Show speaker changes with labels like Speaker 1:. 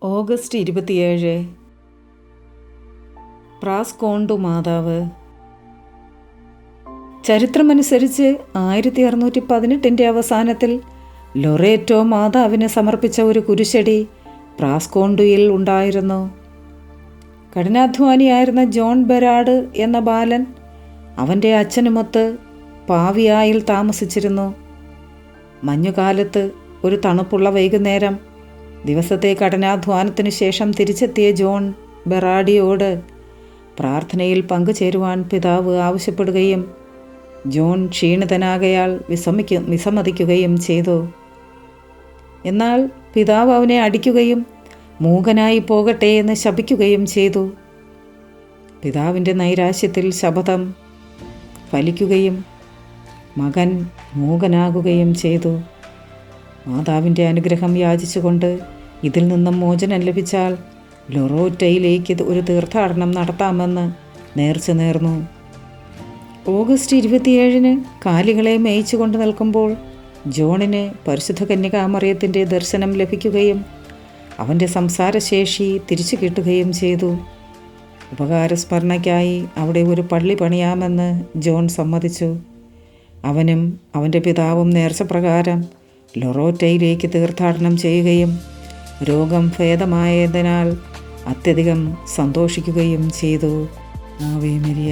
Speaker 1: August 27 പ്രാസ്കോണ്ടു മാതാവ്. ചരിത്രമനുസരിച്ച് 1618 അവസാനത്തിൽ Loreto മാതാവിന് സമർപ്പിച്ച ഒരു കുരിശടി പ്രാസ്കോണ്ടുയിൽ ഉണ്ടായിരുന്നു. കഠിനാധ്വാനിയായിരുന്ന ജോൺ ബെറാഡ് എന്ന ബാലൻ അവൻ്റെ അച്ഛനുമൊത്ത് പാവിയായിൽ താമസിച്ചിരുന്നു. മഞ്ഞുകാലത്ത് ഒരു തണുപ്പുള്ള വൈകുന്നേരം ദിവസത്തെ കഠിനാധ്വാനത്തിനു ശേഷം തിരിച്ചെത്തിയ ജോൺ ബെറാഡിയോട് പ്രാർത്ഥനയിൽ പങ്കുചേരുവാൻ പിതാവ് ആവശ്യപ്പെടുകയും ജോൺ ക്ഷീണിതനാകയാൽ വിസമ്മതിക്കുകയും ചെയ്തു. എന്നാൽ പിതാവ് അവനെ അടിക്കുകയും മൂകനായി പോകട്ടെ എന്ന് ശപിക്കുകയും ചെയ്തു. പിതാവിൻ്റെ നൈരാശ്യത്തിൽ ശപഥം ഫലിക്കുകയും മകൻ മൂകനാകുകയും ചെയ്തു. മാതാവിൻ്റെ അനുഗ്രഹം യാചിച്ചുകൊണ്ട് ഇതിൽ നിന്നും മോചനം ലഭിച്ചാൽ ലൊറോറ്റയിലേക്ക് ഒരു തീർത്ഥാടനം നടത്താമെന്ന് നേർച്ച നേർന്നു. ഓഗസ്റ്റ് 27 കാലികളെ മേയിച്ചു കൊണ്ട് നിൽക്കുമ്പോൾ ജോണിന് പരിശുദ്ധ കന്യകാമറിയത്തിൻ്റെ ദർശനം ലഭിക്കുകയും അവൻ്റെ സംസാരശേഷി തിരിച്ചു കിട്ടുകയും ചെയ്തു. ഉപകാരസ്മരണയ്ക്കായി അവിടെ ഒരു പള്ളി പണിയാമെന്ന് ജോൺ സമ്മതിച്ചു. അവനും അവൻ്റെ പിതാവും നേർച്ചപ്രകാരം ലൊറോറ്റയിലേക്ക് തീർത്ഥാടനം ചെയ്യുകയും രോഗം ഭേദമായതിനാൽ അത്യധികം സന്തോഷിക്കുകയും ചെയ്തു. Ave Maria.